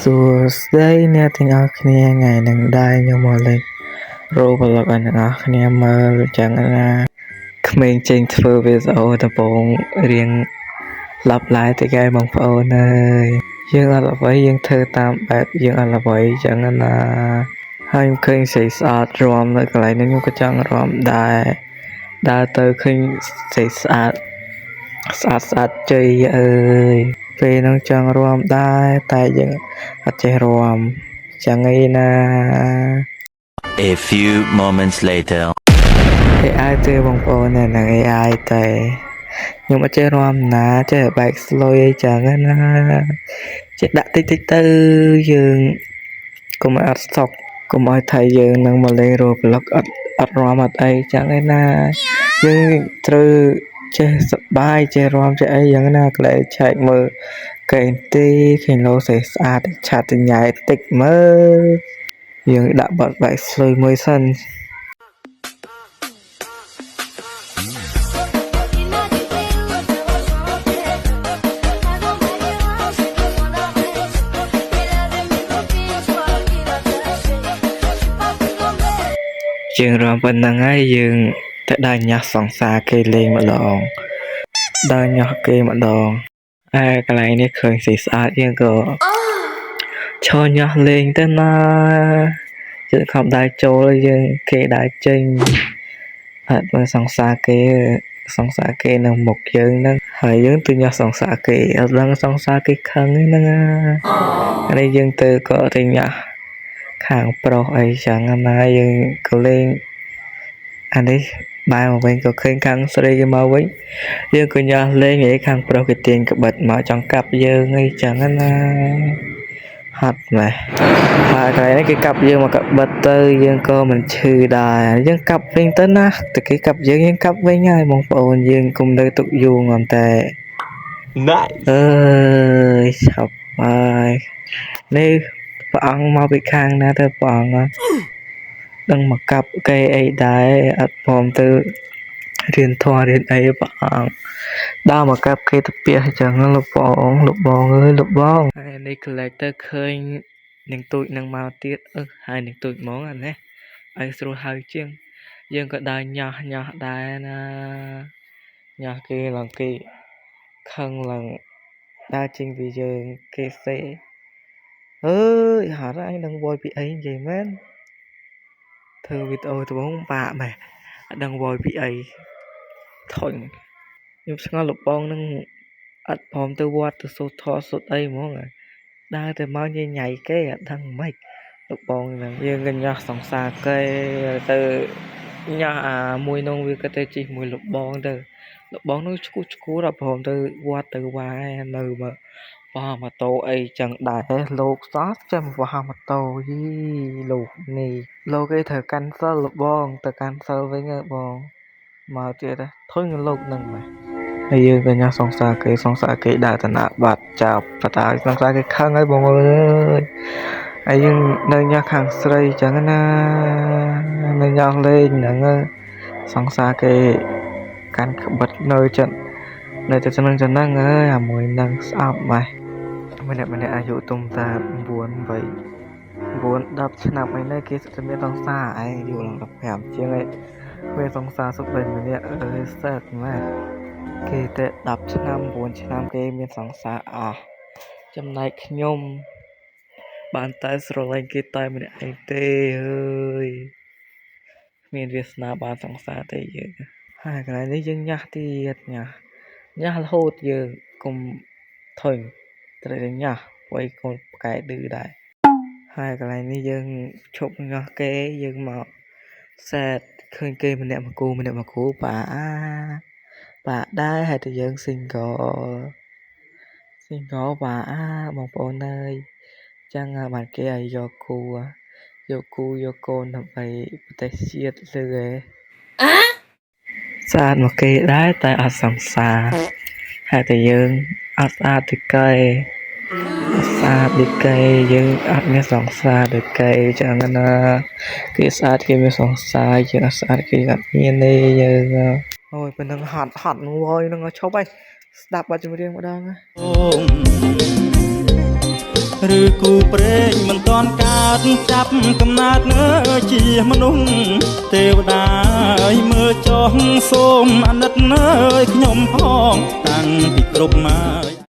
សួស្តីអ្នកទាំងអស់គ្នាថ្ងៃនឹងដែរខ្ញុំមកលេងរោប្លុកឲ្យអ្នកនរគ្នាមើលចឹងណាក្មេងចេញធ្វើវីដេអូដំបូងរៀងឡាប់ឡាយតិចឯងបងប្អូនអើយយើងអត់អ្វីយើងធ្វើតាមបែបយើងអត់អ្វីចឹងណាហើយខ្ញុំឃើញស្រីស្អាតរាំនៅកន្លែងនេះខ្ញុំក៏ចង់រាំដែរដើរទៅឃើញស្រីស្អាតជ័យអើយពេលនឹងចង់រាំដែរតែយើងអត់ចេះរាំចឹងឯណា A few moments later AI ទេបងប្អូនហ្នឹង AI តែខ្ញុំអត់ចេះរាំណាចេះបែក slow អីចឹងណាចេះដាក់តិចទៅយើងកុំអត់ស្តុកកុំឲ្យថៃយើងនឹងមកលេងរោប្លុកអត់រាំអត់អីចឹងឯណាយើងត្រូវចេះសប្បាយចេះរាំចេះអីយ៉ាងណាក្លែឆែកមើលកែងទីឃើញលោសេស្អាតឆាតញ៉ៃតិចមើលយើងដាក់បត់បែក slow មួយសិនជាងរាំប៉ុណ្ណឹងហើយយើងទៅដើរញ៉ាស់សង្សារគេលេងម្ដងដើរញ៉ាស់គេម្ដងហើយកន្លែងនេះឃើញស្អាតយើងក៏ឈរញ៉ាស់លេងទៅណាជិតខំដើរចូលយើងគេដើរចេញអត់មើលសង្សារគេនៅមុខយើងហ្នឹងហើយយើងទៅញ៉ាស់សង្សារគេអត់ដឹងសង្សារគេខឹងហ្នឹងអានេះយើងទៅក៏ទៅញ៉ាស់ខាងប្រុសអីចឹងណាយើងក៏លេងអានេះបែរមកវិញក៏ឃើញខាងស្រីគេមកវិញយើងក៏ញ៉ាស់លេងឯខាងប្រុសគេទាញក្បិតមកចង់កាប់យើងអីចឹងណាហត់ម៉េះហើយកន្លែងនេះគេកាប់យើងមកក្បិតទៅយើងក៏មិនឈឺដែរយើងកាប់វិញទៅណាតែគេកាប់យើងកាប់វិញហើយបងប្អូនយើងគុំនៅទុកយូរងំតែ Nice អើយឆាប់ហើយនេះព្រះអង្គមកពីខាងណាទៅព្រះអង្គដឹងមកកាប់គេអីដែរអត់ព្រមទៅរៀនធម៌រៀនអីព្រះអង្គដើរមកកាប់គេទៅផ្ទះអញ្ចឹងលោកបងអើយលោកបងហើយនេះ collect ទៅឃើញនឹងទូចនឹងមកទៀតហើយនឹងទូចហ្មងអានេះឲ្យស្រួលហៅជាងយើងក៏ដើរញ៉ាស់ដែរណាញ៉ាស់គេឡើងគេខឹងឡើងដើរចេញពីយើងគេសេអើយហត់អញដឹងវល់ពីអីនិយាយមែនធ្វើវីដេអូត្បូងបាក់ម៉េះអត់ដឹងវល់ពីអីធុញខ្ញុំឆ្ងល់លោកបងនឹងអត់ព្រមទៅវត្តទៅសូត្រធម៌សូត្រអីហ្មងដើរតែមកញ៉ៃគេអត់ដឹងម៉េចលោកបងហ្នឹងយើងក៏ញ៉ាស់សង្សារគេទៅញ៉ាស់អាមួយនោះវាក៏ទៅជិះមួយលោកបងទៅលោកបងនោះឈួតអត់ព្រមទៅវត្តទៅវាយនៅមកបោះម៉ូតូអីចឹងដែរលោកសោះចាំបោះម៉ូតូយីលោកនេះលោកឯងត្រូវកាន់សិលបងទៅកាន់សិលវិញបងមកទៀតធុញលោកនឹងម៉េះហើយយើងក៏ញ៉ាំសង្សារគេដើរតាណាបាត់ចាប់បតាសង្សារគេខឹងហើយបងអើយហើយយើងនៅញ៉ាំខាងស្រីចឹងណានៅញ៉ាំលេងហ្នឹងសង្សារគេកាន់ក្បិតនៅចិត្តនៅតែហ្នឹងអើយអាមួយហ្នឹងស្អប់ម៉េះម្នាក់អាយុទុំតា9 10ឆ្នាំអីនេះគេសិតមានសង្សារឯងយូរឡើង15ជាងឯងមានសង្សារសុខបីម្នាក់សេតម៉ែគេតែ10ឆ្នាំ9ឆ្នាំគេមានសង្សារអស់ចំណែកខ្ញុំបានតែស្រឡាញ់គេតែម្នាក់ឯងទេអើយមានវាសនាបានសង្សារទេយើងហើយកន្លែងនេះយើងញ៉ាស់ទៀតញ៉ាស់រហូតយើងកុំធុញត្រូវតែញ៉ាស់ព្រោះកូនផ្កែឌឺដែរហើយកន្លែងនេះយើងឈប់ញ៉ាស់គេយើងមកសែតឃើញគេម្នាក់មកគូបាដែរហើយតែយើង single បាបងប្អូនអើយចឹងបានគេឲ្យយកគូយកកូនដើម្បីប្រទេសជាតិលឺឯស្អាតមកគេដែរតែអត់សង្សារហើយតែយើងអត់ស្អាតទេគេស្អាតដូចគេយើងអត់មានសង្សារដូចគេចឹងណាគេស្អាតគេមានសង្សារយើងអត់ស្អាតគេអត់មានទេយើងអូយប៉ុណ្ណឹងហត់នឹងវយនឹងឈប់ហើយស្ដាប់បទចម្រៀងម្ដង ឬគូព្រេងមិនតាន់កើតចាប់កំណើតនៅជាមនុស្សទេវតាអើយមើលចុះសូមអាណិតអើយខ្ញុំផងតាំងពីគ្រប់ម៉ាយ